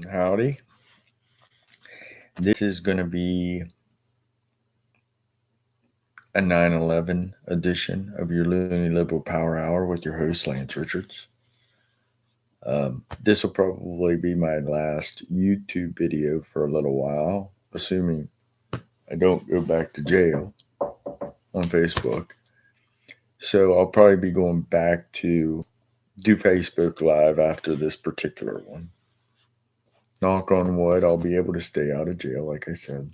Howdy. This is going to be a 9/11 edition of your Loonie Liberal Power Hour with your host, Lance Richards. This will probably be my last YouTube video for a little while, assuming I don't go back to jail on Facebook. So I'll probably be going back to do Facebook Live after this particular one. Knock on wood, I'll be able to stay out of jail, like I said.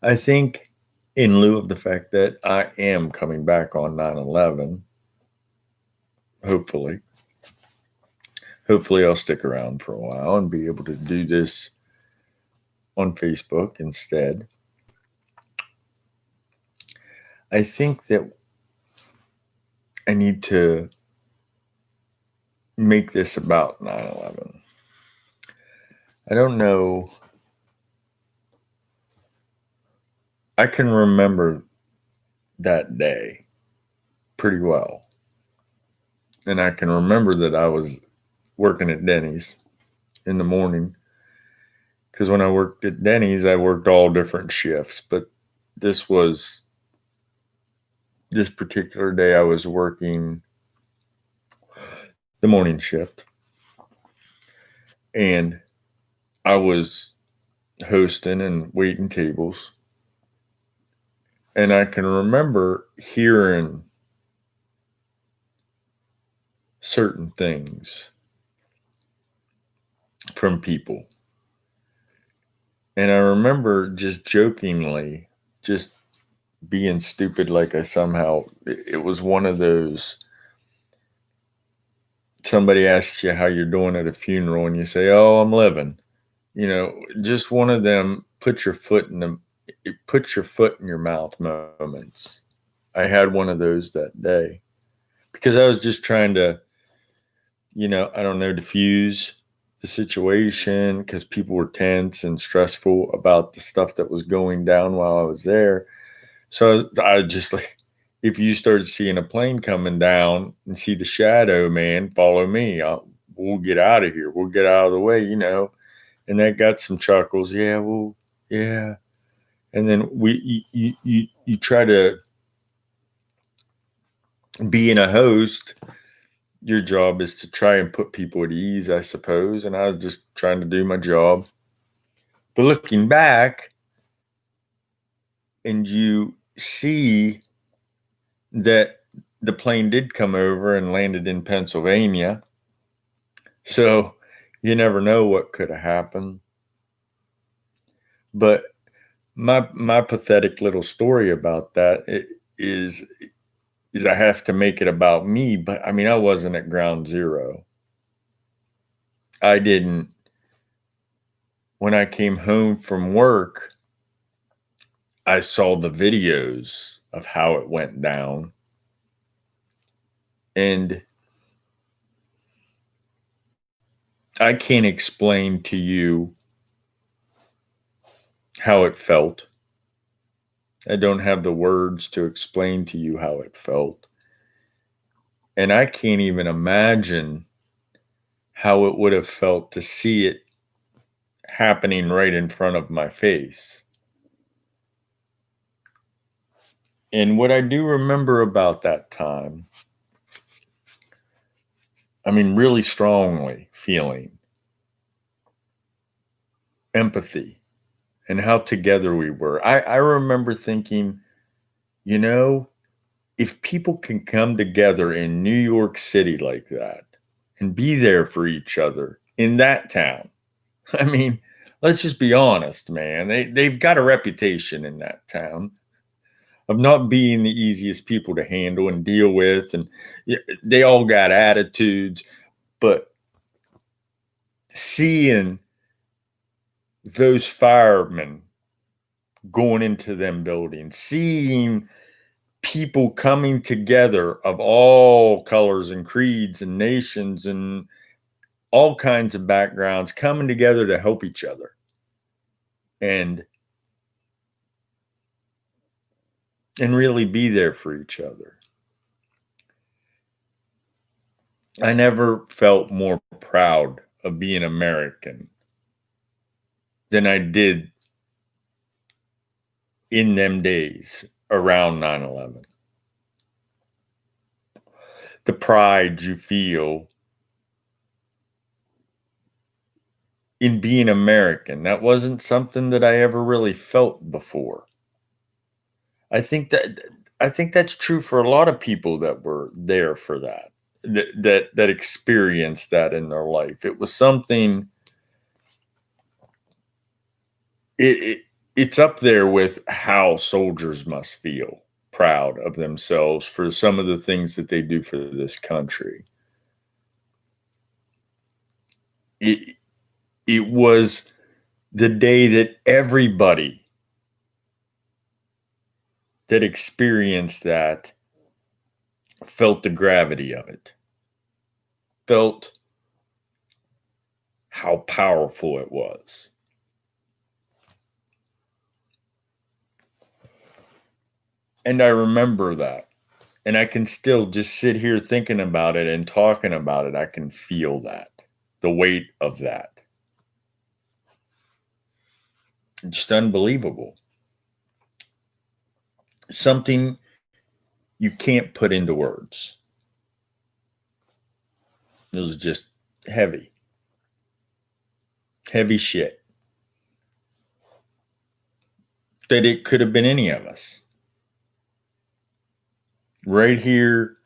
I think, in lieu of the fact that I am coming back on 9/11, hopefully, I'll stick around for a while and be able to do this on Facebook instead. I think that I need to make this about 9/11. I don't know. I can remember that day pretty well. And I can remember that I was working at Denny's in the morning. Because when I worked at Denny's, I worked all different shifts. But this particular day, I was working the morning shift. And I was hosting and waiting tables. And I can remember hearing certain things from people. And I remember just jokingly, just being stupid, like it was one of those, somebody asks you how you're doing at a funeral and you say, "Oh, I'm living." Just one of them put your foot in your mouth moments. I had one of those that day because I was just trying to, I don't know, diffuse the situation because people were tense and stressful about the stuff that was going down while I was there. So I was just like, if you started seeing a plane coming down and see the shadow, man, follow me. We'll get out of here. We'll get out of the way, And that got some chuckles. Yeah, well, yeah. And then you try to, being a host, your job is to try and put people at ease, I suppose. And I was just trying to do my job. But looking back, and you see that the plane did come over and landed in Pennsylvania. So you never know what could have happened. But my pathetic little story about that is I have to make it about me. But I mean, I wasn't at ground zero. I didn't. When I came home from work, I saw the videos of how it went down. And I can't explain to you how it felt. I don't have the words to explain to you how it felt. And I can't even imagine how it would have felt to see it happening right in front of my face. And what I do remember about that time, I mean, really strongly feeling empathy and how together we were. I remember thinking, if people can come together in New York City like that and be there for each other in that town, I mean, let's just be honest, man. They've got a reputation in that town of not being the easiest people to handle and deal with. And they all got attitudes. But seeing those firemen going into them buildings, seeing people coming together of all colors and creeds and nations and all kinds of backgrounds coming together to help each other. And really be there for each other. I never felt more proud of being American than I did in them days around 9/11. The pride you feel in being American, that wasn't something that I ever really felt before. I think that's true for a lot of people that were there for that experienced that in their life. It was something. It's up there with how soldiers must feel proud of themselves for some of the things that they do for this country. It was the day that everybody that experienced that felt the gravity of it, felt how powerful it was. And I remember that. And I can still just sit here thinking about it and talking about it. I can feel that, the weight of that. Just unbelievable. Something you can't put into words. It was just heavy. Heavy shit. That it could have been any of us. Right here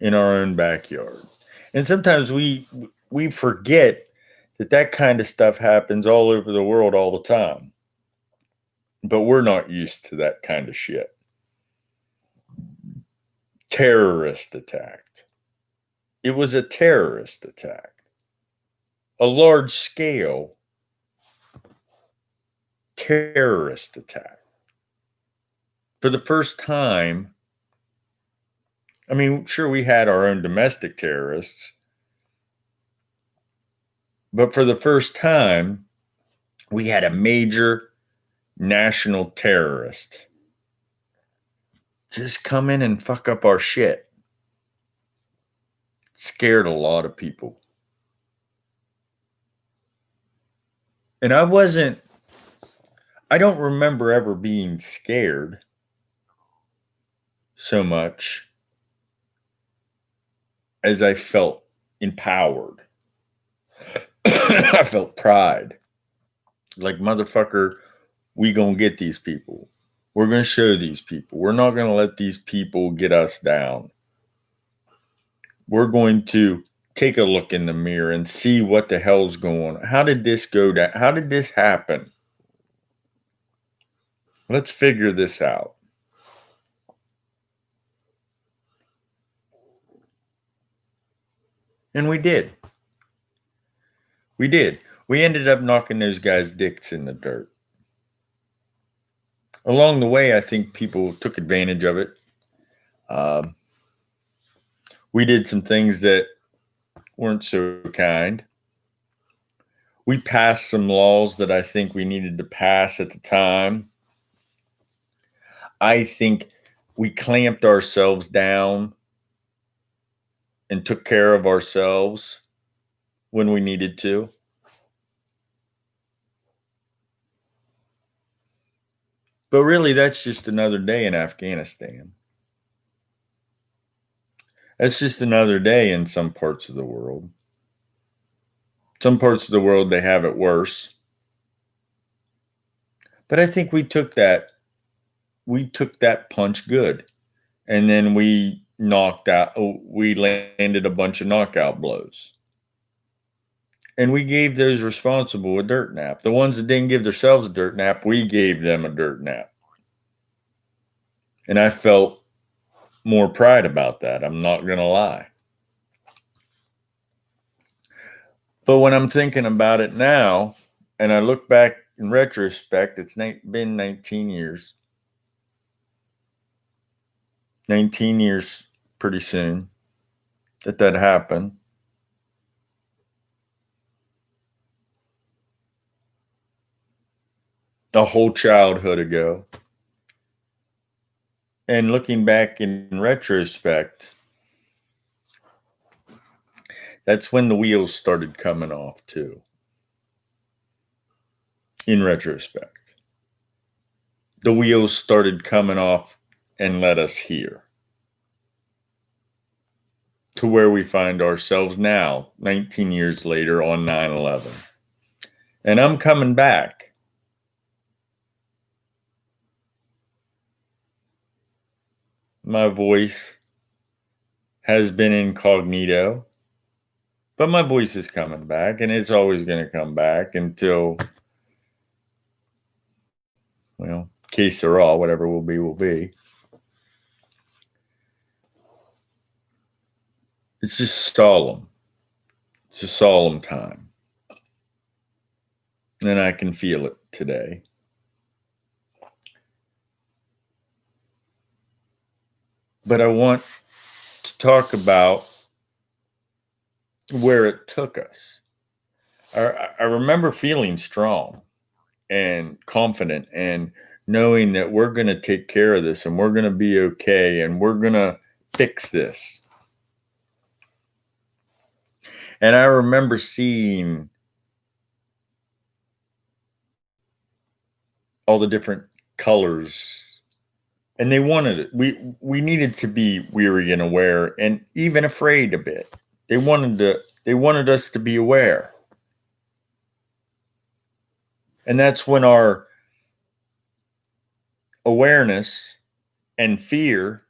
in our own backyard. And sometimes we forget that kind of stuff happens all over the world all the time. But we're not used to that kind of shit. Terrorist attack. It was a terrorist attack. A large scale terrorist attack. For the first time, I mean, sure, we had our own domestic terrorists, but for the first time, we had a major national terrorist just come in and fuck up our shit. Scared a lot of people. And I don't remember ever being scared so much as I felt empowered. I felt pride. Like, motherfucker, we gonna get these people. We're gonna show these people. We're not gonna let these people get us down. We're going to take a look in the mirror and see what the hell's going on. How did this go down? How did this happen? Let's figure this out. And we did. We did. We ended up knocking those guys' dicks in the dirt. Along the way, I think people took advantage of it. We did some things that weren't so kind. We passed some laws that I think we needed to pass at the time. I think we clamped ourselves down and took care of ourselves when we needed to. But really, that's just another day in Afghanistan. That's just another day in some parts of the world. Some parts of the world, they have it worse. But I think we took that punch good. And then we landed a bunch of knockout blows. And we gave those responsible a dirt nap. The ones that didn't give themselves a dirt nap, we gave them a dirt nap. And I felt more pride about that. I'm not going to lie. But when I'm thinking about it now, and I look back in retrospect, it's been 19 years. 19 years pretty soon that happened. A whole childhood ago. And looking back in retrospect, That's when the wheels started coming off too, in retrospect. The wheels started coming off and led us here to where we find ourselves now, 19 years later on 9/11. And I'm coming back. My voice has been incognito, but my voice is coming back, and it's always going to come back until, well, que sera, whatever will be, will be. It's just solemn. It's a solemn time. And I can feel it today. But I want to talk about where it took us. I remember feeling strong and confident and knowing that we're going to take care of this and we're going to be okay and we're going to fix this. And I remember seeing all the different colors, and they wanted it. We needed to be weary and aware and even afraid a bit. They wanted us to be aware. And that's when our awareness and fear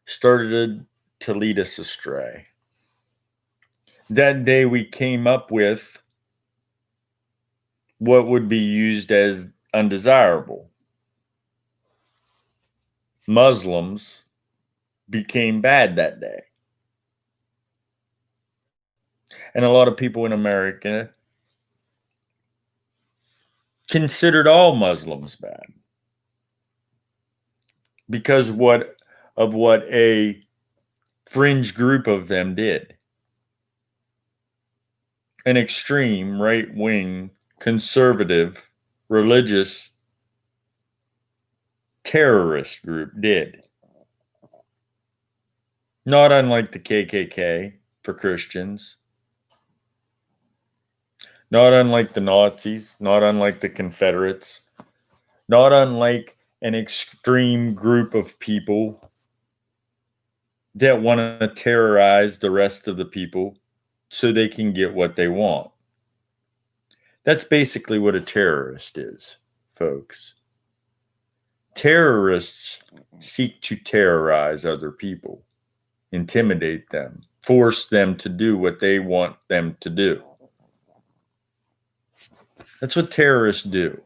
started to lead us astray. That day we came up with what would be used as undesirable. Muslims became bad that day. And a lot of people in America considered all Muslims bad because of what a fringe group of them did. An extreme right-wing, conservative, religious terrorist group did. Not unlike the KKK for Christians. Not unlike the Nazis, not unlike the Confederates, not unlike an extreme group of people that want to terrorize the rest of the people so they can get what they want. That's basically what a terrorist is, folks. Terrorists seek to terrorize other people, intimidate them, force them to do what they want them to do. That's what terrorists do.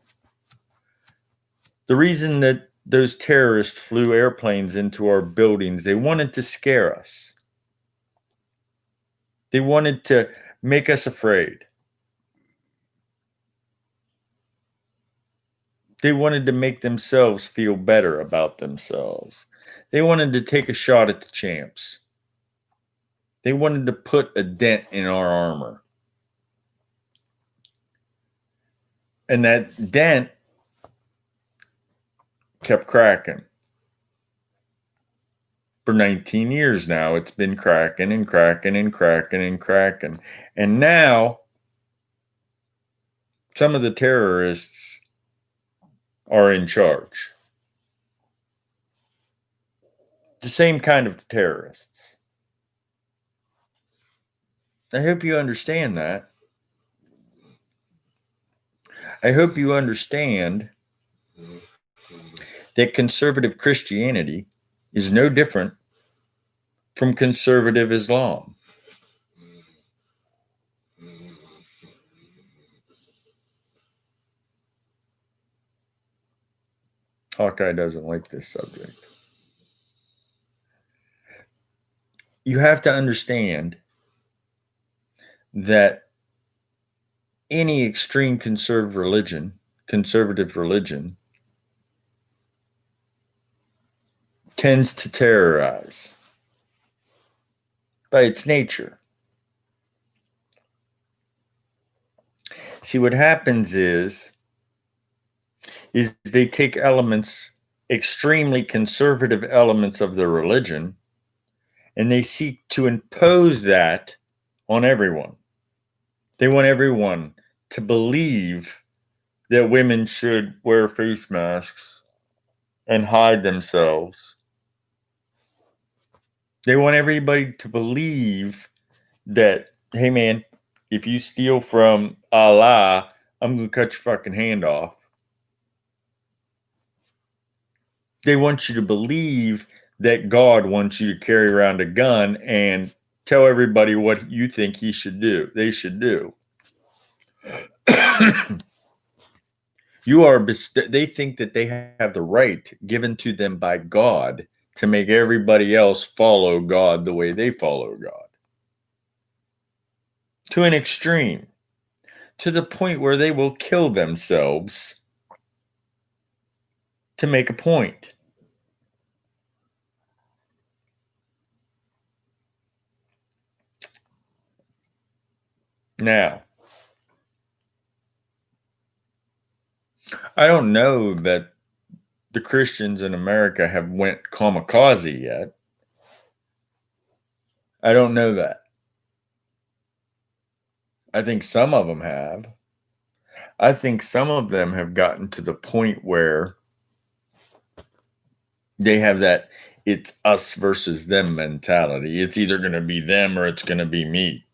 The reason that those terrorists flew airplanes into our buildings, they wanted to scare us. They wanted to make us afraid. They wanted to make themselves feel better about themselves. They wanted to take a shot at the champs. They wanted to put a dent in our armor. And that dent kept cracking. For 19 years now, it's been cracking and cracking and cracking and cracking. And now, some of the terrorists are in charge. The same kind of terrorists. I hope you understand that. I hope you understand that conservative Christianity is no different from conservative Islam. Hawkeye doesn't like this subject. You have to understand that any extreme conservative religion tends to terrorize by its nature. See, what happens is they take elements, extremely conservative elements of the religion, And they seek to impose that on everyone. They want everyone to believe that women should wear face masks and hide themselves. They want everybody to believe that, hey man, if you steal from Allah, I'm going to cut your fucking hand off. They want you to believe that God wants you to carry around a gun and tell everybody what you think they should do. They think that they have the right given to them by God to make everybody else follow God the way they follow God. To an extreme. To the point where they will kill themselves to make a point. Now, I don't know that the Christians in America have went kamikaze yet. I don't know that. I think some of them have. I think some of them have gotten to the point where they have that it's us versus them mentality. It's either going to be them or it's going to be me.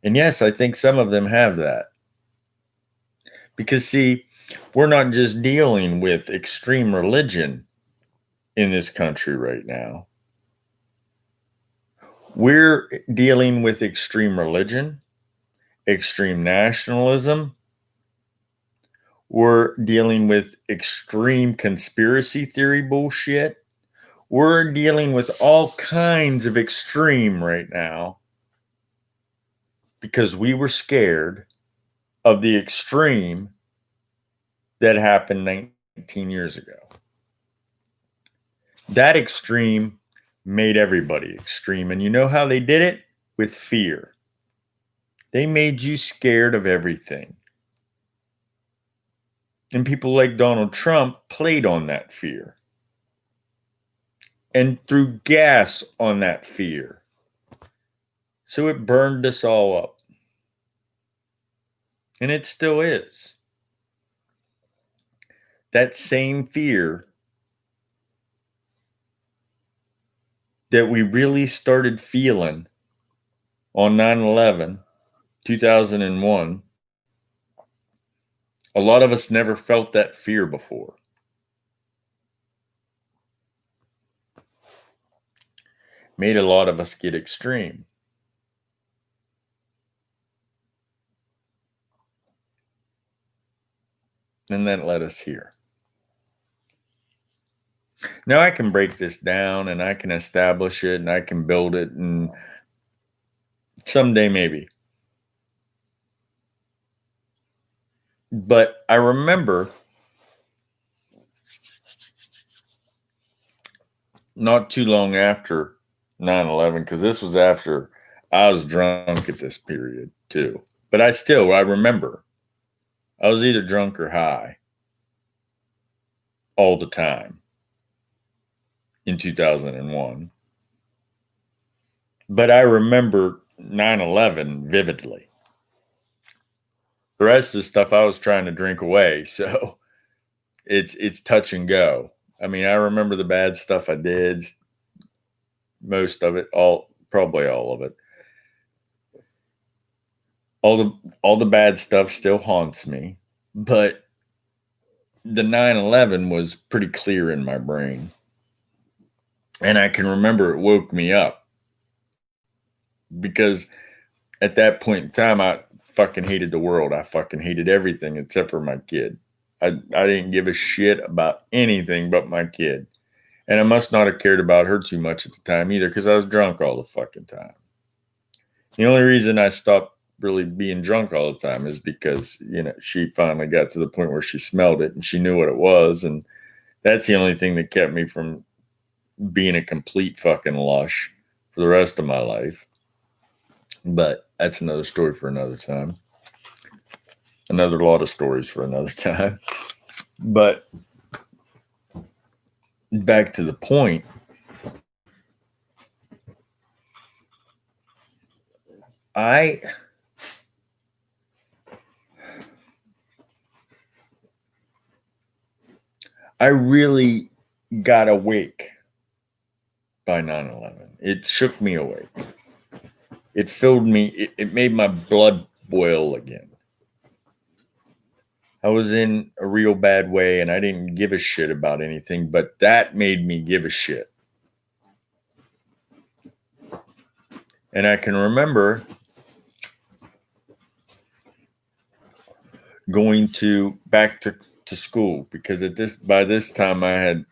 And yes, I think some of them have that. Because, see, we're not just dealing with extreme religion in this country right now. We're dealing with extreme religion, extreme nationalism. We're dealing with extreme conspiracy theory bullshit. We're dealing with all kinds of extreme right now because we were scared of the extreme that happened 19 years ago. That extreme made everybody extreme. And you know how they did it? With fear. They made you scared of everything. And people like Donald Trump played on that fear and threw gas on that fear. So it burned us all up. And it still is. That same fear that we really started feeling on 9/11, 2001, a lot of us never felt that fear before. Made a lot of us get extreme. And that led us here. Now I can break this down and I can establish it and I can build it, and someday maybe. But I remember not too long after 9/11, because this was after I was drunk at this period too. But I remember I was either drunk or high all the time in 2001. But I remember 9/11 vividly. The rest of the stuff I was trying to drink away, so it's touch and go. I mean, I remember the bad stuff I did, most of it, probably all of it. All the bad stuff still haunts me, but the 9/11 was pretty clear in my brain. And I can remember it woke me up because at that point in time, I fucking hated the world. I fucking hated everything except for my kid. I didn't give a shit about anything but my kid. And I must not have cared about her too much at the time either, because I was drunk all the fucking time. The only reason I stopped really being drunk all the time is because, she finally got to the point where she smelled it and she knew what it was. And that's the only thing that kept me from being a complete fucking lush for the rest of my life. But that's another story for another time. Another lot of stories for another time. But back to the point, I really got awake by 9/11. It shook me awake. It filled me, it made my blood boil again. I was in a real bad way and I didn't give a shit about anything, but that made me give a shit. And I can remember going back to school, because by this time I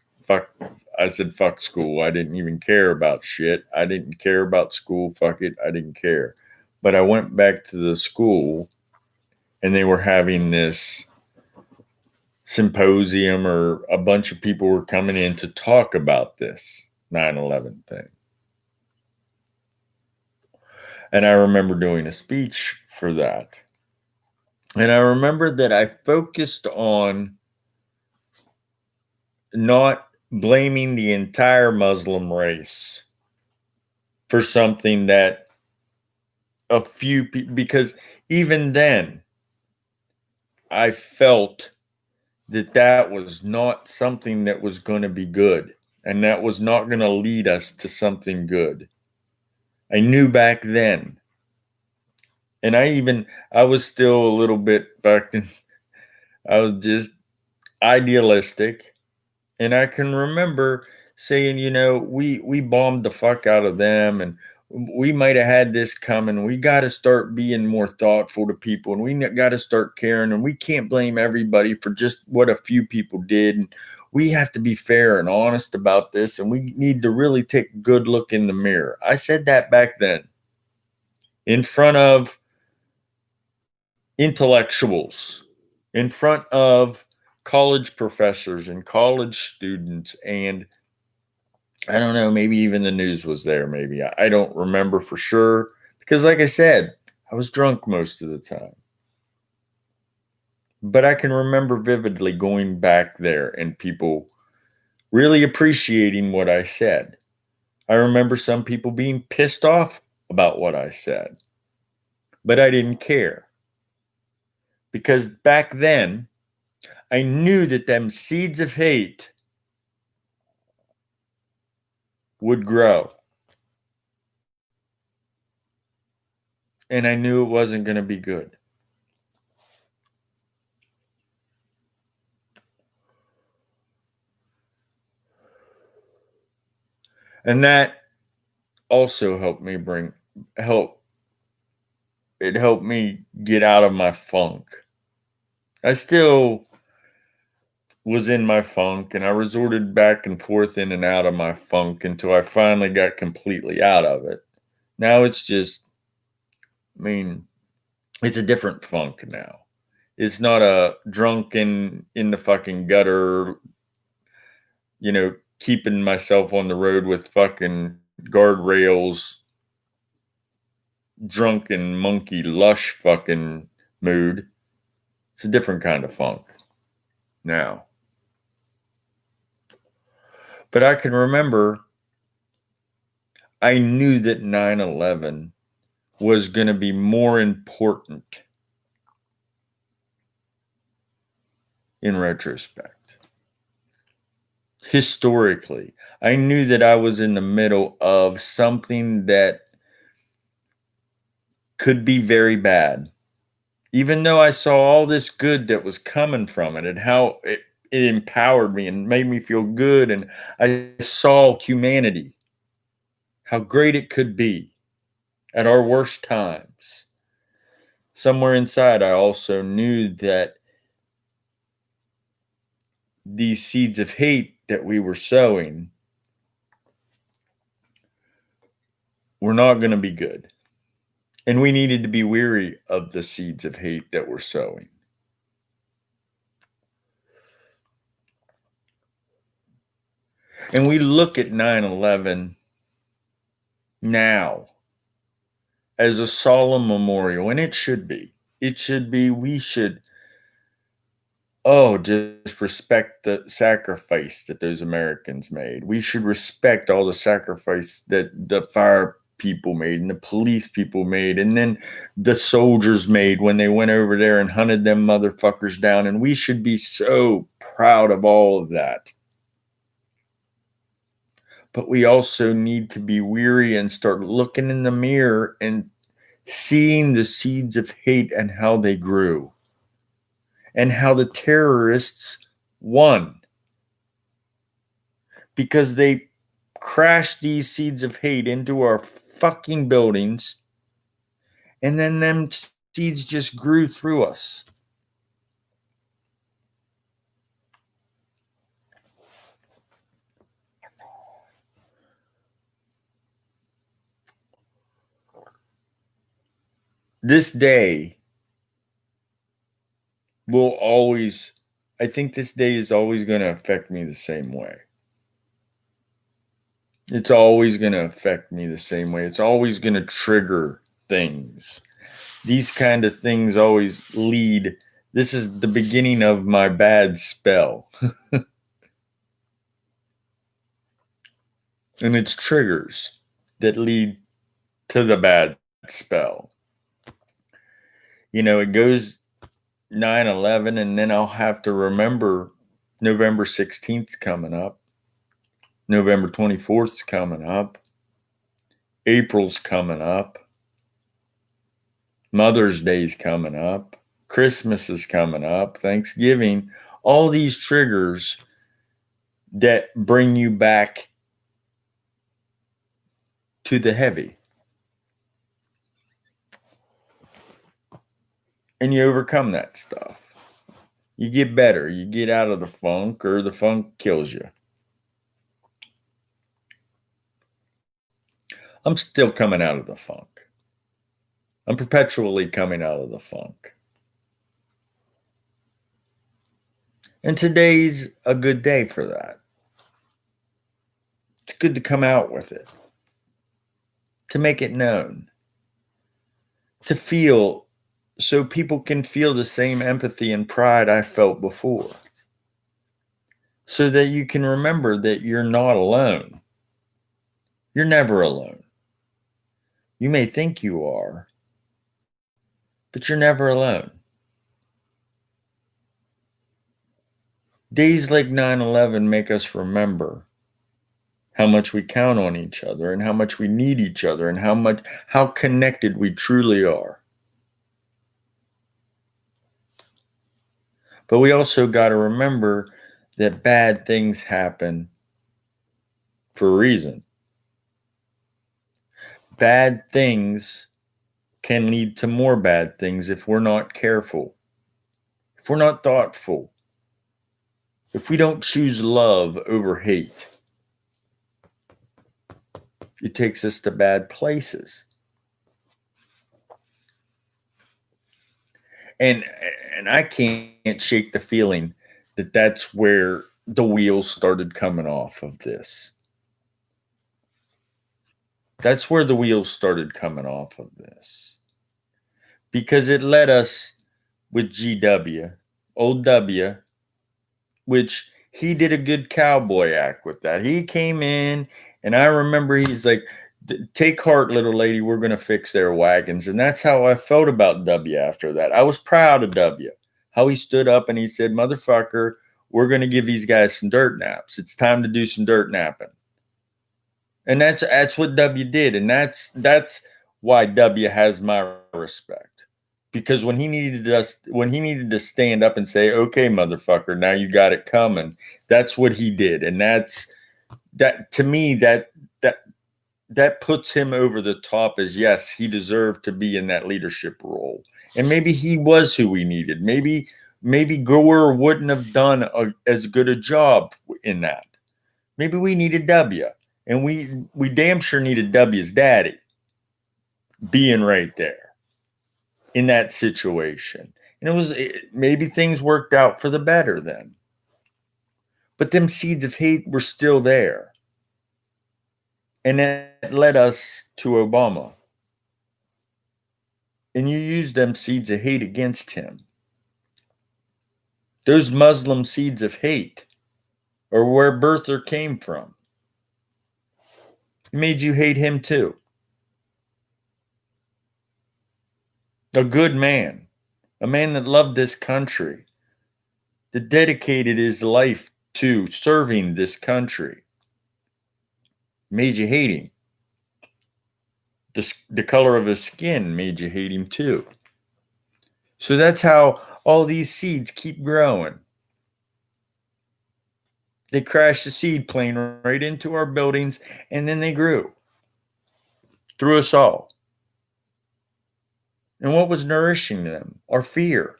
said fuck school. I didn't even care about shit. I didn't care about school. Fuck it. I didn't care. But I went back to the school and they were having this symposium, or a bunch of people were coming in to talk about this 9/11 thing. And I remember doing a speech for that. And I remember that I focused on not blaming the entire Muslim race for something that a few people, because even then I felt that was not something that was going to be good, and that was not going to lead us to something good. I knew back then. And I was still a little bit back then. I was just idealistic. And I can remember saying, we bombed the fuck out of them, and we might have had this coming. We got to start being more thoughtful to people, and we got to start caring, and we can't blame everybody for just what a few people did. And we have to be fair and honest about this, and we need to really take a good look in the mirror. I said that back then in front of intellectuals, in front of college professors and college students, and I don't know, maybe even the news was there. Maybe I don't remember for sure, because like I said, I was drunk most of the time. But I can remember vividly going back there and people really appreciating what I said. I remember some people being pissed off about what I said, but I didn't care, because back then I knew that them seeds of hate would grow. And I knew it wasn't going to be good. And that also helped me it helped me get out of my funk. I still was in my funk, and I resorted back and forth in and out of my funk until I finally got completely out of it. Now it's just, it's a different funk now. It's not a drunken in the fucking gutter, keeping myself on the road with fucking guardrails, drunken monkey lush fucking mood. It's a different kind of funk now. But I can remember I knew that 9/11 was going to be more important in retrospect. Historically, I knew that I was in the middle of something that could be very bad. Even though I saw all this good that was coming from it, and how it empowered me and made me feel good, and I saw humanity, how great it could be at our worst times. Somewhere inside, I also knew that these seeds of hate that we were sowing were not going to be good. And we needed to be weary of the seeds of hate that we're sowing. And we look at 9/11 now as a solemn memorial, and it should be. It should be. We should, just respect the sacrifice that those Americans made. We should respect all the sacrifice that the fire people made and the police people made and then the soldiers made when they went over there and hunted them motherfuckers down. And we should be so proud of all of that. But we also need to be weary and start looking in the mirror and seeing the seeds of hate and how they grew and how the terrorists won. Because they crashed these seeds of hate into our fucking buildings, and then them seeds just grew through us. This day will always, I think this day is always going to affect me the same way. It's always going to affect me the same way. It's always going to trigger things. These kind of things always lead. This is the beginning of my bad spell. And it's triggers that lead to the bad spell. You know, it goes 9/11, and then I'll have to remember November 16th coming up. November 24th coming up. April's coming up. Mother's Day's coming up. Christmas is coming up. Thanksgiving. All these triggers that bring you back to the heavy. And you overcome that stuff. You get better. You get out of the funk, or the funk kills you. I'm still coming out of the funk. I'm perpetually coming out of the funk. And today's a good day for that. It's good to come out with it, to make it known, to feel, so people can feel the same empathy and pride I felt before, so that you can remember that you're not alone. You're never alone. You may think you are, but you're never alone. Days like 9/11 make us remember how much we count on each other and how much we need each other and how connected we truly are. But we also got to remember that bad things happen for a reason. Bad things can lead to more bad things if we're not careful, if we're not thoughtful, if we don't choose love over hate. It takes us to bad places. And I can't shake the feeling that that's where the wheels started coming off of this. That's where the wheels started coming off of this. Because it led us with GW, old W, which he did a good cowboy act with that. He came in, and I remember he's like, "Take heart, little lady, we're going to fix their wagons." And that's how I felt about W after that. I was proud of W, how he stood up and he said, "Motherfucker, we're going to give these guys some dirt naps. It's time to do some dirt napping." And that's what W did. And that's why W has my respect. Because when he needed to stand up and say, "Okay, motherfucker, now you got it coming," that's what he did. And that to me, that puts him over the top, as yes, he deserved to be in that leadership role. And maybe he was who we needed. Maybe Gore wouldn't have done as good a job in that. Maybe we needed W. And we damn sure needed W's daddy being right there in that situation. And maybe things worked out for the better then. But them seeds of hate were still there. And that led us to Obama. And you used them seeds of hate against him. Those Muslim seeds of hate are where birther came from. It made you hate him too. a good man, a man that loved this country, that dedicated his life to serving this country, made you hate him. The color of his skin made you hate him too. So that's how all these seeds keep growing. They crashed the seed plane right into our buildings, and then they grew through us all. And what was nourishing them? Our fear.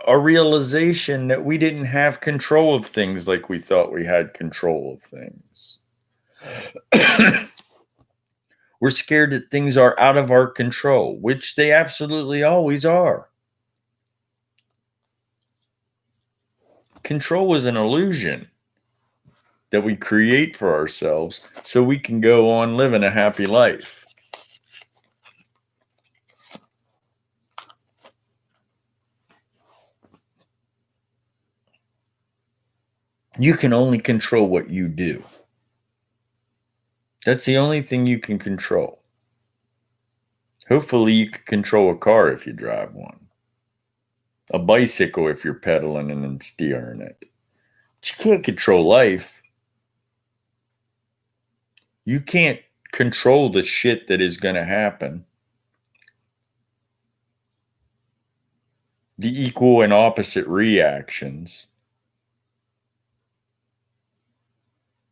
Our realization that we didn't have control of things like we thought we had control of things. We're scared that things are out of our control, which they absolutely always are. Control is an illusion that we create for ourselves so we can go on living a happy life. You can only control what you do. That's the only thing you can control. Hopefully, you can control a car if you drive one, a bicycle if you're pedaling and steering it. But you can't control life. You can't control the shit that is going to happen. The equal and opposite reactions.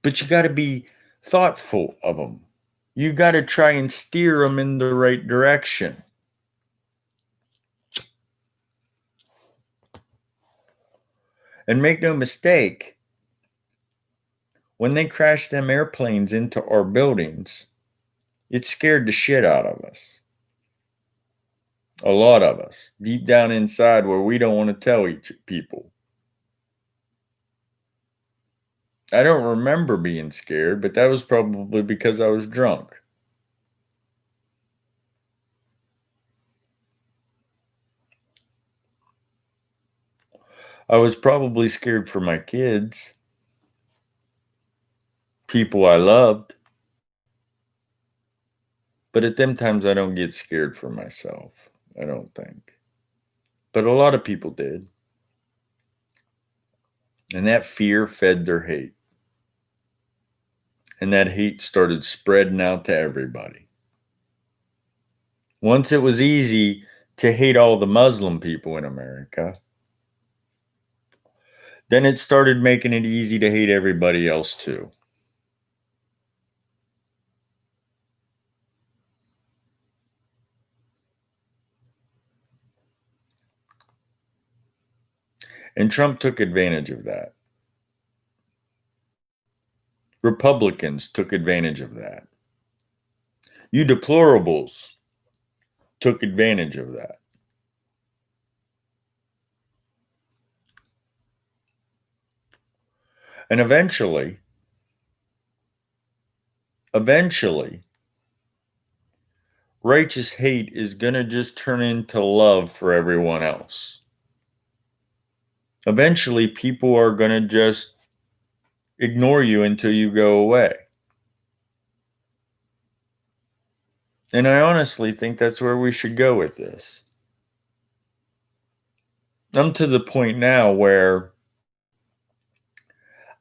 But you got to be thoughtful of them. You got to try and steer them in the right direction. And make no mistake, when they crashed them airplanes into our buildings, it scared the shit out of us. A lot of us, deep down inside where we don't want to tell people. I don't remember being scared, but that was probably because I was drunk. I was probably scared for my kids, people I loved. But at them times, I don't get scared for myself, I don't think. But a lot of people did. And that fear fed their hate. And that hate started spreading out to everybody. Once it was easy to hate all the Muslim people in America, then it started making it easy to hate everybody else too. And Trump took advantage of that. Republicans took advantage of that. You deplorables took advantage of that. And eventually, righteous hate is going to just turn into love for everyone else. Eventually, people are going to just ignore you until you go away. And I honestly think that's where we should go with this. I'm to the point now where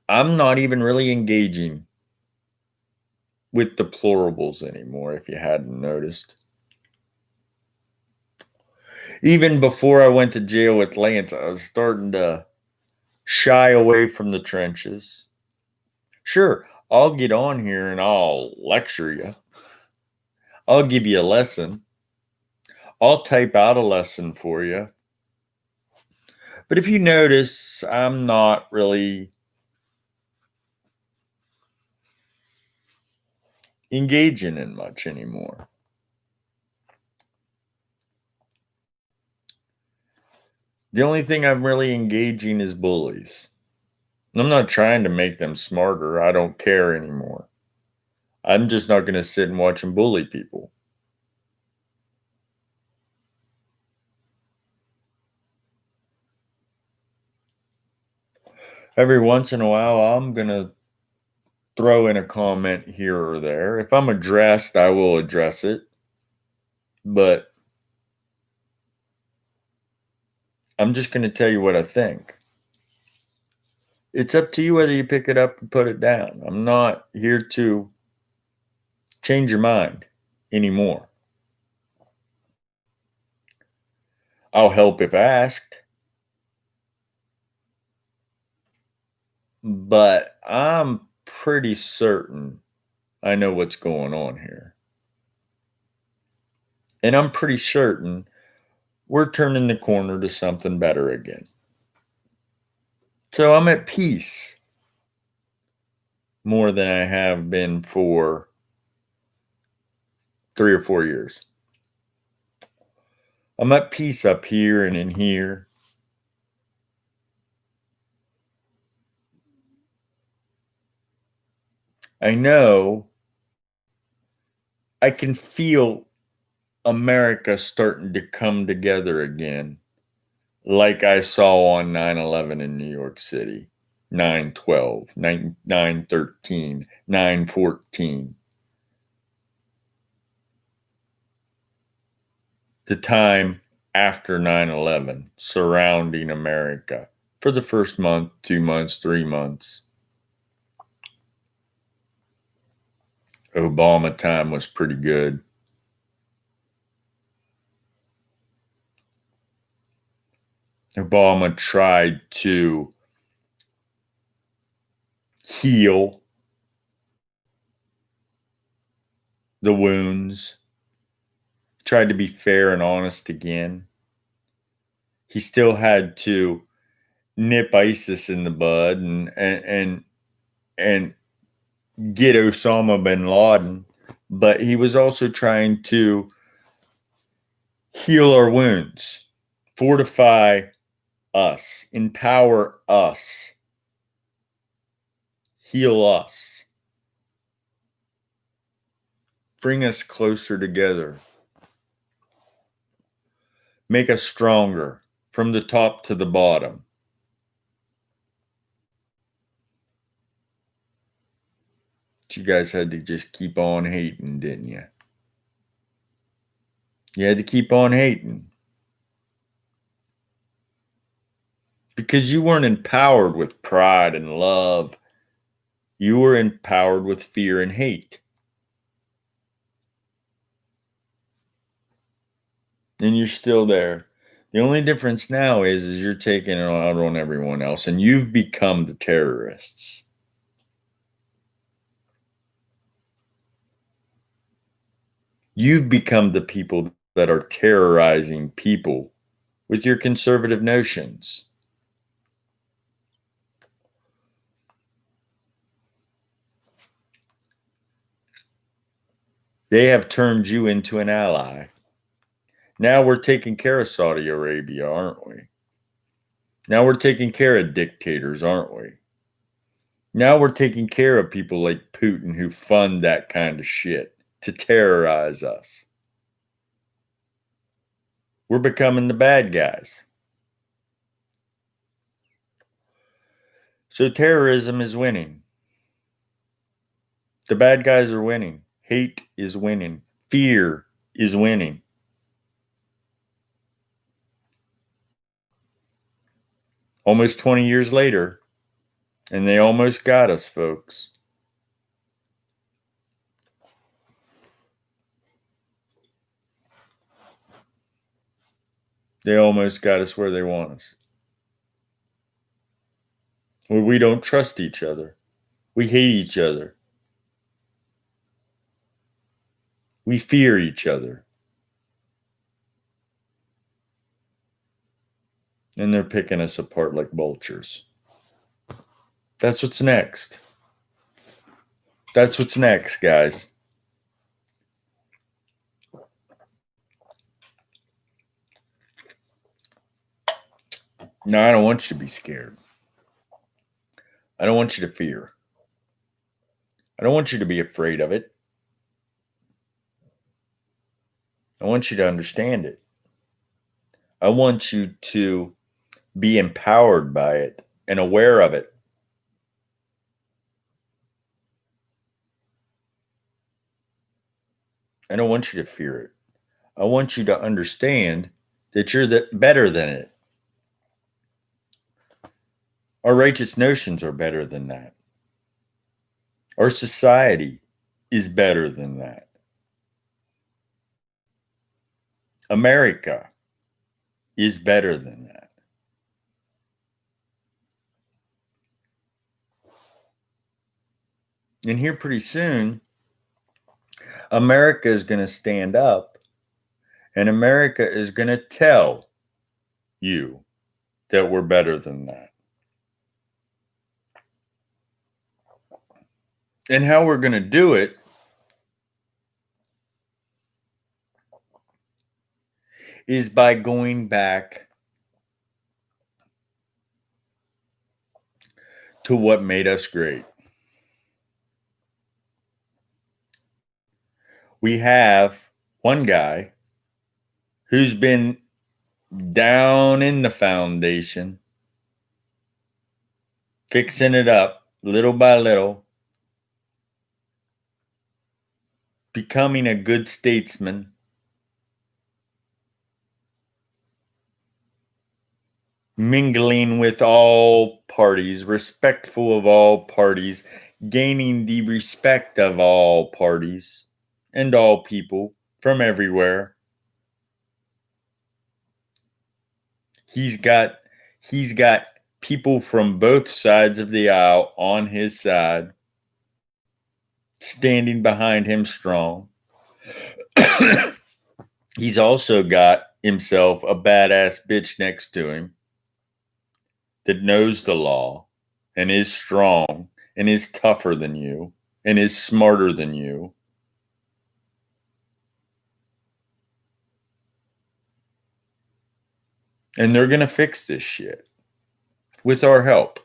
I'm not even really engaging with deplorables anymore, if you hadn't noticed. Even before I went to jail with Lance, I was starting to shy away from the trenches. Sure, I'll get on here and I'll lecture you. I'll give you a lesson. I'll type out a lesson for you. But if you notice, I'm not really engaging in much anymore. The only thing I'm really engaging is bullies. I'm not trying to make them smarter. I don't care anymore. I'm just not going to sit and watch them bully people. Every once in a while, I'm going to throw in a comment here or there. If I'm addressed, I will address it. But I'm just going to tell you what I think. It's up to you whether you pick it up and put it down. I'm not here to change your mind anymore. I'll help if asked. But I'm pretty certain I know what's going on here. And I'm pretty certain we're turning the corner to something better again. So I'm at peace more than I have been for 3 or 4 years. I'm at peace up here and in here. I know I can feel America starting to come together again, like I saw on 9/11 in New York City, 9/12, 9/13, 9/14. The time after 9/11 surrounding America for the first month, 2 months, 3 months. Obama time was pretty good. Obama tried to heal the wounds, tried to be fair and honest again. He still had to nip ISIS in the bud and get Osama bin Laden, but he was also trying to heal our wounds, fortify us, empower us, heal us, bring us closer together, make us stronger from the top to the bottom. But you guys had to just keep on hating, didn't you? You had to keep on hating. Because you weren't empowered with pride and love. You were empowered with fear and hate. And you're still there. The only difference now is you're taking it out on everyone else, and you've become the terrorists. You've become the people that are terrorizing people with your conservative notions. They have turned you into an ally. Now we're taking care of Saudi Arabia, aren't we? Now we're taking care of dictators, aren't we? Now we're taking care of people like Putin who fund that kind of shit to terrorize us. We're becoming the bad guys. So terrorism is winning. The bad guys are winning. Hate is winning. Fear is winning. Almost 20 years later, and they almost got us, folks. They almost got us where they want us. Where we don't trust each other. We hate each other. We fear each other. And they're picking us apart like vultures. That's what's next. That's what's next, guys. No, I don't want you to be scared. I don't want you to fear. I don't want you to be afraid of it. I want you to understand it. I want you to be empowered by it and aware of it. I don't want you to fear it. I want you to understand that you're better than it. Our righteous notions are better than that. Our society is better than that. America is better than that. And here pretty soon, America is going to stand up and America is going to tell you that we're better than that. And how we're going to do it is by going back to what made us great. We have one guy who's been down in the foundation, fixing it up little by little, becoming a good statesman, mingling with all parties, respectful of all parties, gaining the respect of all parties and all people from everywhere. He's got people from both sides of the aisle on his side, standing behind him strong. He's also got himself a badass bitch next to him that knows the law and is strong and is tougher than you and is smarter than you. And they're going to fix this shit with our help.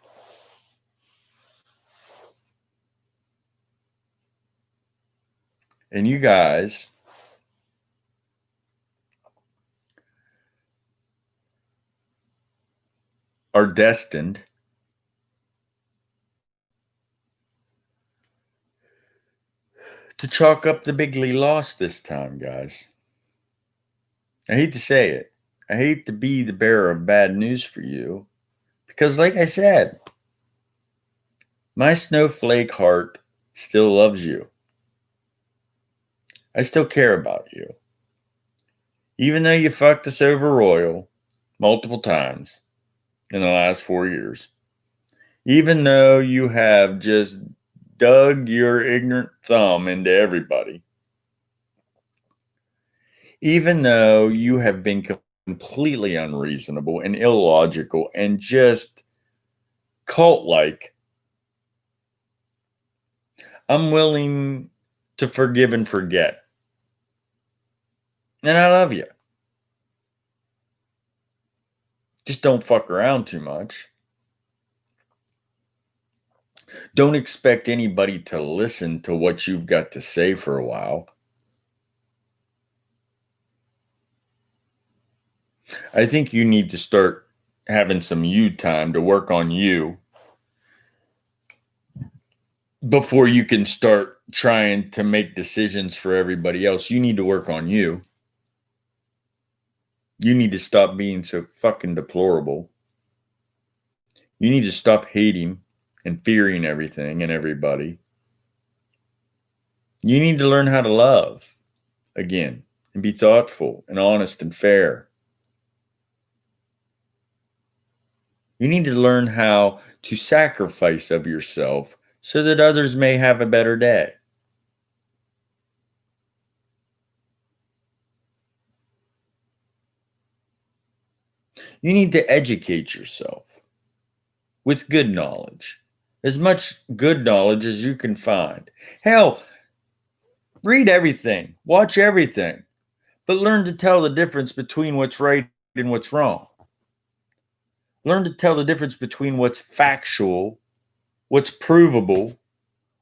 And you guys are destined to chalk up the bigly loss this time, guys. I hate to say it. I hate to be the bearer of bad news for you because, like I said, my snowflake heart still loves you. I still care about you. Even though you fucked us over royal multiple times in the last 4 years, even though you have just dug your ignorant thumb into everybody, even though you have been completely unreasonable and illogical and just cult-like, I'm willing to forgive and forget. And I love you. Just don't fuck around too much. Don't expect anybody to listen to what you've got to say for a while. I think you need to start having some you time to work on you before you can start trying to make decisions for everybody else. You need to work on you. You need to stop being so fucking deplorable. You need to stop hating and fearing everything and everybody. You need to learn how to love again and be thoughtful and honest and fair. You need to learn how to sacrifice of yourself so that others may have a better day. You need to educate yourself with good knowledge, as much good knowledge as you can find. Hell, read everything, watch everything, but learn to tell the difference between what's right and what's wrong. Learn to tell the difference between what's factual, what's provable,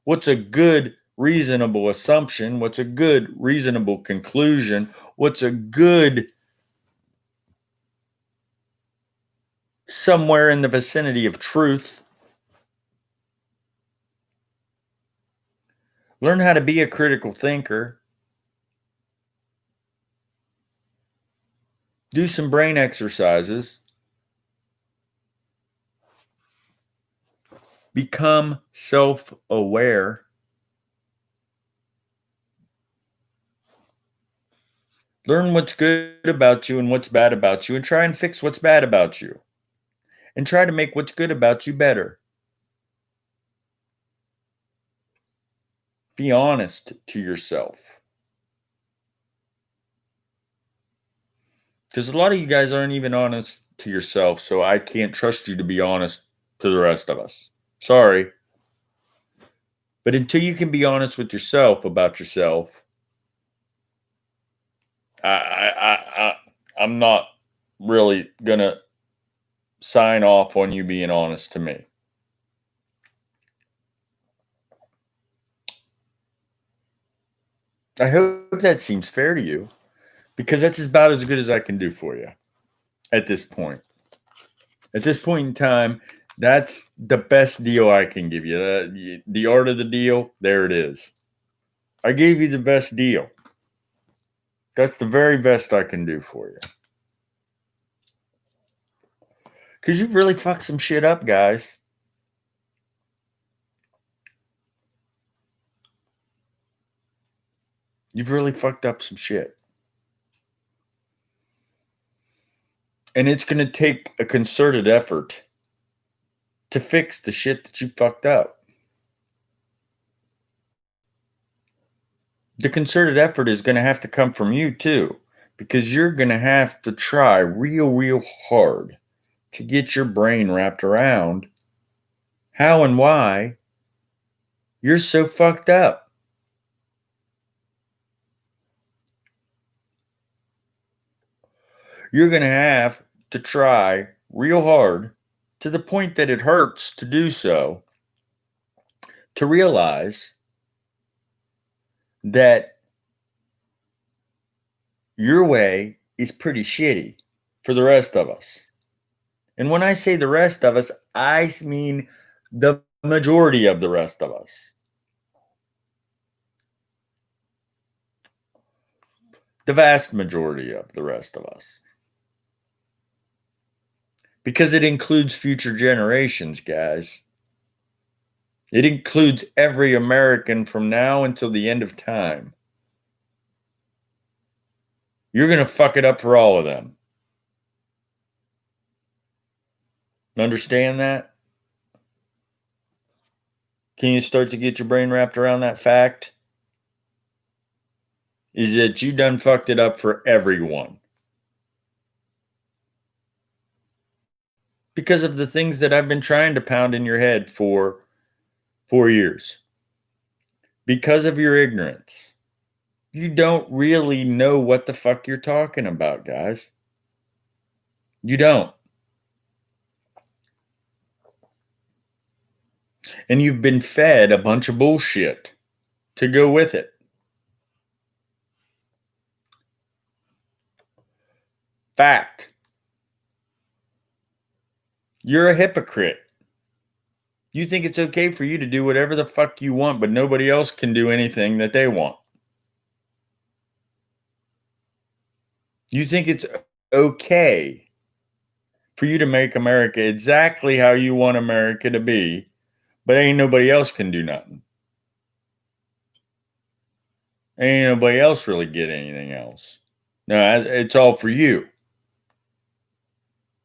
what's a good, reasonable assumption, what's a good, reasonable conclusion, what's a good somewhere in the vicinity of truth. Learn how to be a critical thinker. Do some brain exercises. Become self-aware. Learn what's good about you and what's bad about you, and try and fix what's bad about you. And try to make what's good about you better. Be honest to yourself. Because a lot of you guys aren't even honest to yourself, so I can't trust you to be honest to the rest of us. Sorry. But until you can be honest with yourself about yourself, I'm not really gonna sign off on you being honest to me. I hope that seems fair to you, because that's about as good as I can do for you at this point. At this point in time, that's the best deal I can give you. The art of the deal, there it is. I gave you the best deal. That's the very best I can do for you. Because you've really fucked some shit up, guys. You've really fucked up some shit. And it's going to take a concerted effort to fix the shit that you fucked up. The concerted effort is going to have to come from you too, because you're going to have to try real hard to get your brain wrapped around how and why you're so fucked up. You're going to have to try real hard, to the point that it hurts to do so, to realize that your way is pretty shitty for the rest of us. And when I say the rest of us, I mean the majority of the rest of us. The vast majority of the rest of us. Because it includes future generations, guys. It includes every American from now until the end of time. You're going to fuck it up for all of them. Understand that? Can you start to get your brain wrapped around that fact? Is that you done fucked it up for everyone. Because of the things that I've been trying to pound in your head for 4 years. Because of your ignorance. You don't really know what the fuck you're talking about, guys. You don't. And you've been fed a bunch of bullshit to go with it. Fact. You're a hypocrite. You think it's okay for you to do whatever the fuck you want, but nobody else can do anything that they want. You think it's okay for you to make America exactly how you want America to be, but ain't nobody else can do nothing. Ain't nobody else really get anything else. No, it's all for you.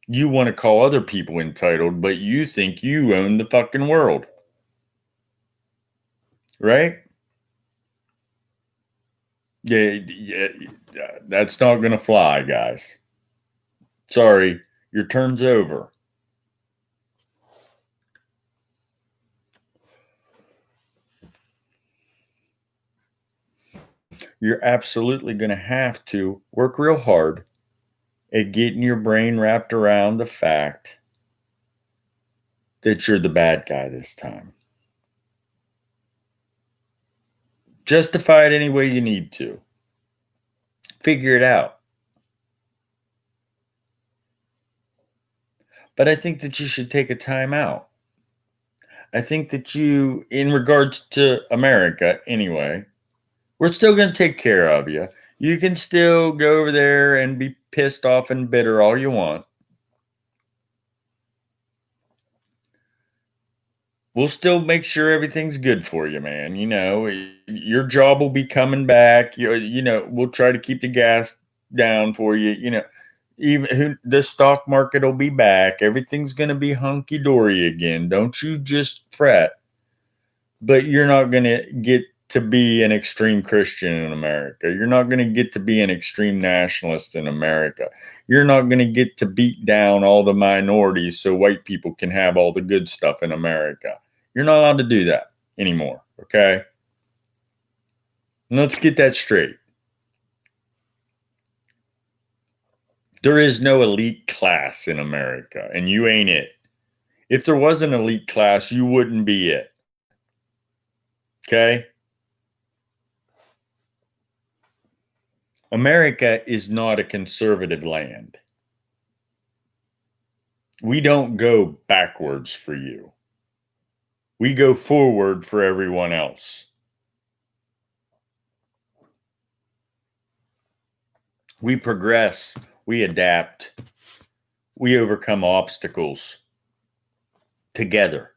You want to call other people entitled, but you think you own the fucking world. Right? Yeah, that's not going to fly, guys. Sorry, your turn's over. You're absolutely going to have to work real hard at getting your brain wrapped around the fact that you're the bad guy this time. Justify it any way you need to. Figure it out. But I think that you should take a time out. I think that you, in regards to America anyway, we're still going to take care of you. You can still go over there and be pissed off and bitter all you want. We'll still make sure everything's good for you, man. Your job will be coming back. We'll try to keep the gas down for you. The stock market will be back. Everything's going to be hunky dory again. Don't you just fret. But you're not going to get to be an extreme Christian in America. You're not going to get to be an extreme nationalist in America. You're not going to get to beat down all the minorities so white people can have all the good stuff in America. You're not allowed to do that anymore, okay? Let's get that straight. There is no elite class in America, and you ain't it. If there was an elite class, you wouldn't be it. Okay? America is not a conservative land. We don't go backwards for you. We go forward for everyone else. We progress. We adapt. We overcome obstacles together.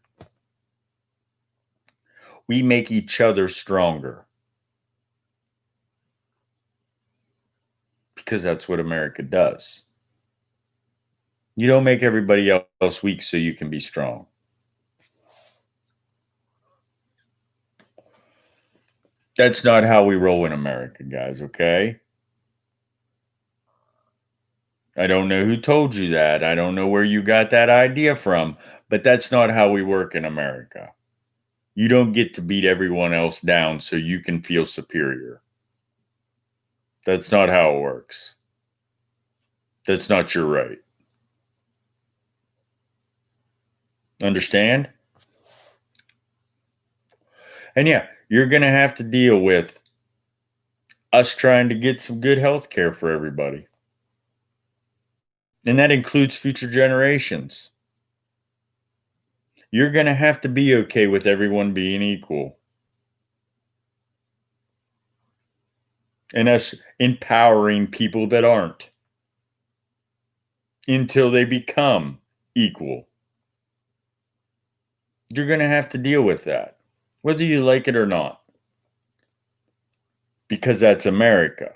We make each other stronger. Because that's what America does. You don't make everybody else weak so you can be strong. That's not how we roll in America, guys, okay? I don't know who told you that. I don't know where you got that idea from, but that's not how we work in America. You don't get to beat everyone else down so you can feel superior. That's not how it works. That's not your right. Understand? And yeah, you're going to have to deal with us trying to get some good health care for everybody. And that includes future generations. You're going to have to be okay with everyone being equal. And us empowering people that aren't until they become equal. You're going to have to deal with that, whether you like it or not, because that's America.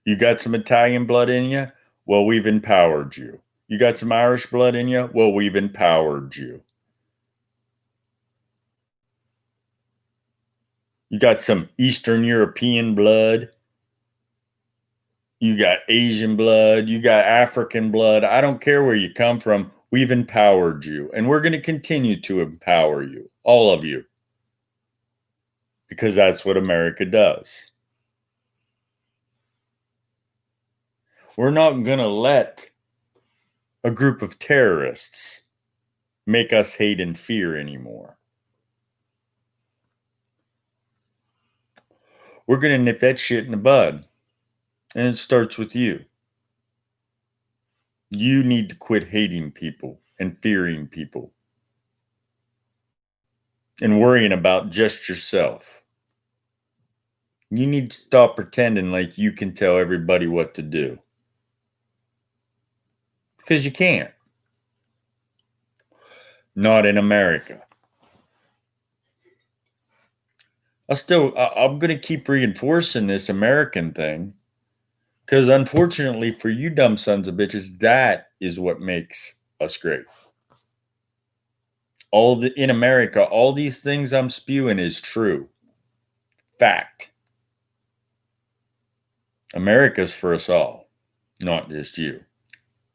You got some Italian blood in you? Well, we've empowered you. You got some Irish blood in you? Well, we've empowered you. You got some Eastern European blood? You got Asian blood, you got African blood. I don't care where you come from. We've empowered you, and we're going to continue to empower you, all of you, because that's what America does. We're not going to let a group of terrorists make us hate and fear anymore. We're going to nip that shit in the bud, and it starts with you. You need to quit hating people and fearing people and worrying about just yourself. You need to stop pretending like you can tell everybody what to do. Because you can't. Not in America. I'm going to keep reinforcing this American thing. Because unfortunately for you dumb sons of bitches, that is what makes us great. In America, all these things I'm spewing is true. Fact. America's for us all, not just you.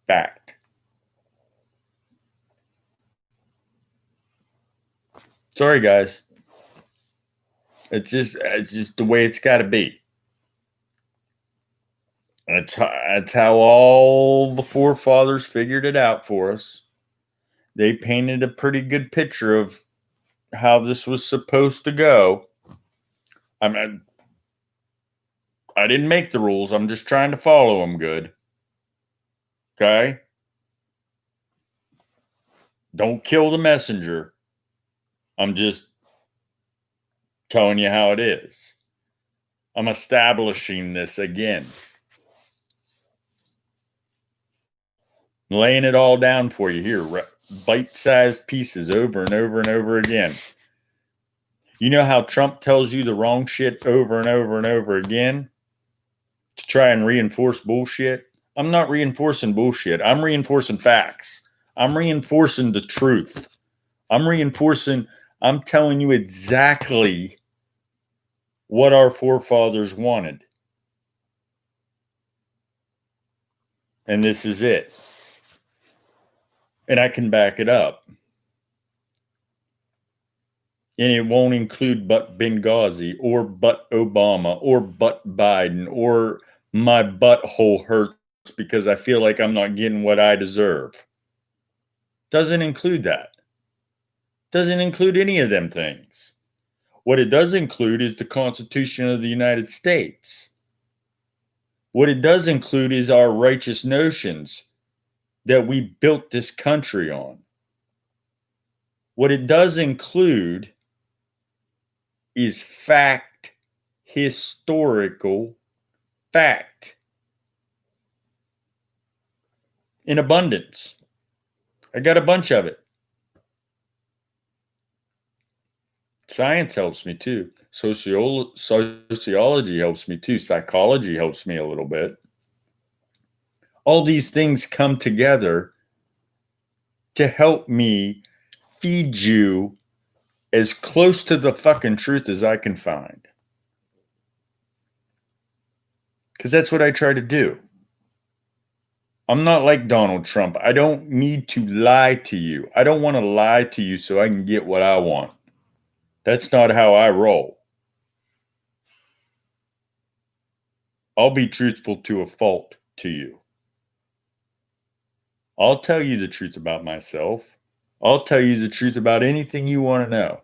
Fact. Sorry, guys. It's just the way it's got to be. That's how all the forefathers figured it out for us. They painted a pretty good picture of how this was supposed to go. I didn't make the rules. I'm just trying to follow them good. Okay? Don't kill the messenger. I'm just telling you how it is. I'm establishing this again. Laying it all down for you here, bite-sized pieces over and over and over again. You know how Trump tells you the wrong shit over and over and over again to try and reinforce bullshit? I'm not reinforcing bullshit. I'm reinforcing facts. I'm reinforcing the truth. I'm telling you exactly what our forefathers wanted. And this is it. And I can back it up. And it won't include but Benghazi or but Obama or but Biden or my butthole hurts because I feel like I'm not getting what I deserve. Doesn't include that. Doesn't include any of them things. What it does include is the Constitution of the United States. What it does include is our righteous notions that we built this country on. What it does include is fact, historical fact in abundance. I got a bunch of it. Science helps me too. Sociology helps me too. Psychology helps me a little bit. All these things come together to help me feed you as close to the fucking truth as I can find. Because that's what I try to do. I'm not like Donald Trump. I don't need to lie to you. I don't want to lie to you so I can get what I want. That's not how I roll. I'll be truthful to a fault to you. I'll tell you the truth about myself. I'll tell you the truth about anything you want to know.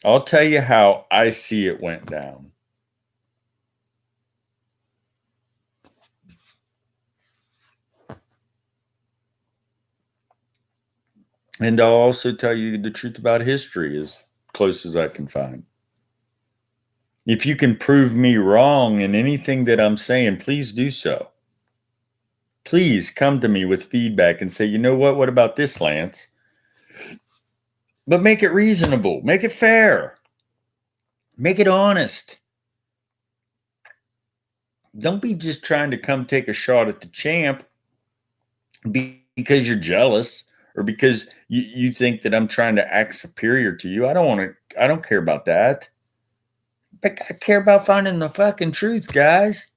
I'll tell you how I see it went down. And I'll also tell you the truth about history as close as I can find. If you can prove me wrong in anything that I'm saying, please do so. Please come to me with feedback and say, you know what about this, Lance? But make it reasonable. Make it fair. Make it honest. Don't be just trying to come take a shot at the champ because you're jealous or because you think that I'm trying to act superior to you. I don't care about that. I care about finding the fucking truth, guys.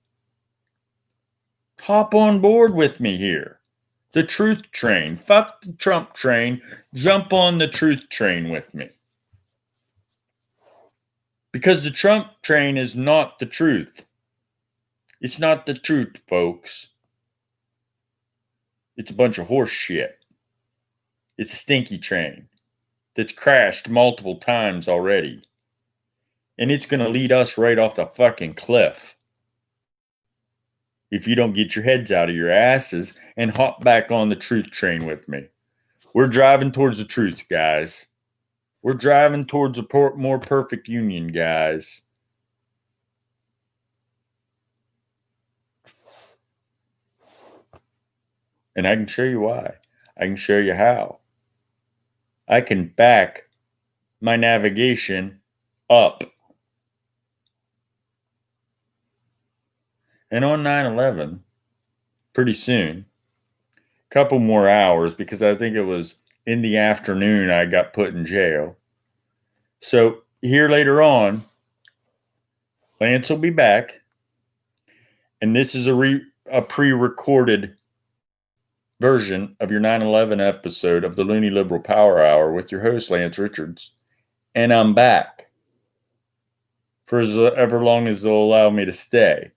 Hop on board with me here. The truth train. Fuck the Trump train. Jump on the truth train with me. Because the Trump train is not the truth. It's not the truth, folks. It's a bunch of horse shit. It's a stinky train that's crashed multiple times already. And it's going to lead us right off the fucking cliff. If you don't get your heads out of your asses and hop back on the truth train with me. We're driving towards the truth, guys. We're driving towards a more perfect union, guys. And I can show you why. I can show you how. I can back my navigation up. And on 9/11, pretty soon, a couple more hours, because I think it was in the afternoon I got put in jail. So here later on, Lance will be back. And this is a pre-recorded version of your 9/11 episode of the Loonie Liberal Power Hour with your host, Lance Richards. And I'm back for as ever long as they'll allow me to stay.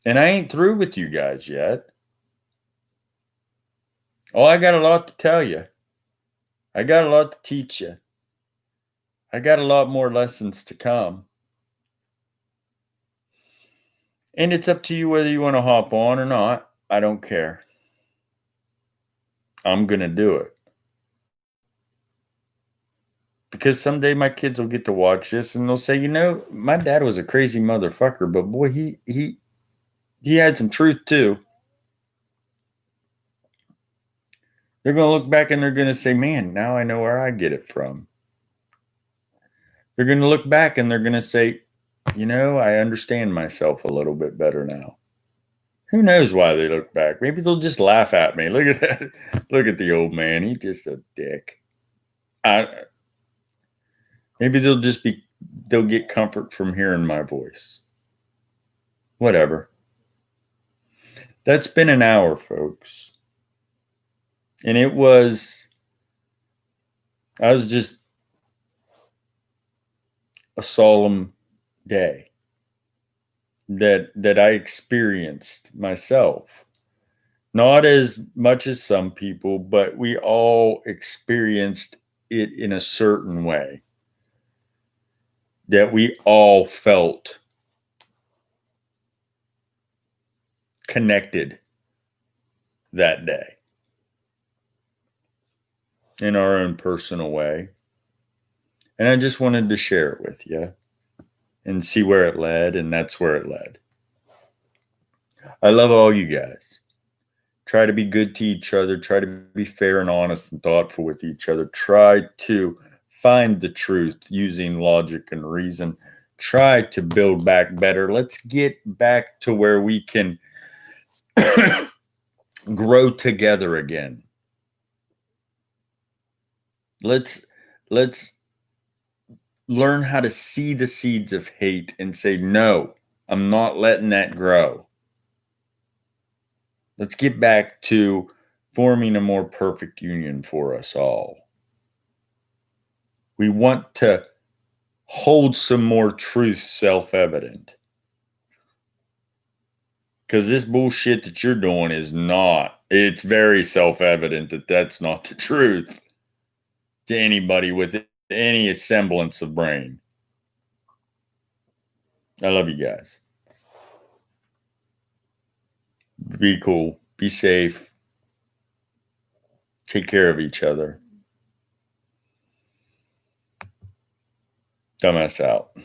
And I ain't through with you guys yet. Oh, I got a lot to tell you. I got a lot to teach you. I got a lot more lessons to come. And it's up to you whether you want to hop on or not. I don't care. I'm going to do it. Because someday my kids will get to watch this and they'll say, my dad was a crazy motherfucker, but boy, he had some truth too. They're going to look back and they're going to say, man, now I know where I get it from. They're going to look back and they're going to say, I understand myself a little bit better now. Who knows why they look back? Maybe they'll just laugh at me. Look at that. Look at the old man. He's just a dick. Maybe they'll get comfort from hearing my voice. Whatever. That's been an hour, folks. And I was just a solemn day that I experienced myself. Not as much as some people, but we all experienced it in a certain way that we all felt connected that day in our own personal way. And I just wanted to share it with you and see where it led, and that's where it led. I love all you guys. Try to be good to each other. Try to be fair and honest and thoughtful with each other. Try to find the truth using logic and reason. Try to build back better. Let's get back to where we can grow together again. Let's learn how to see the seeds of hate and say, no, I'm not letting that grow. Let's get back to forming a more perfect union for us all. We want to hold some more truth self-evident. Because this bullshit that you're doing is not. It's very self-evident that that's not the truth to anybody with any semblance of brain. I love you guys. Be cool. Be safe. Take care of each other. Dumbass out.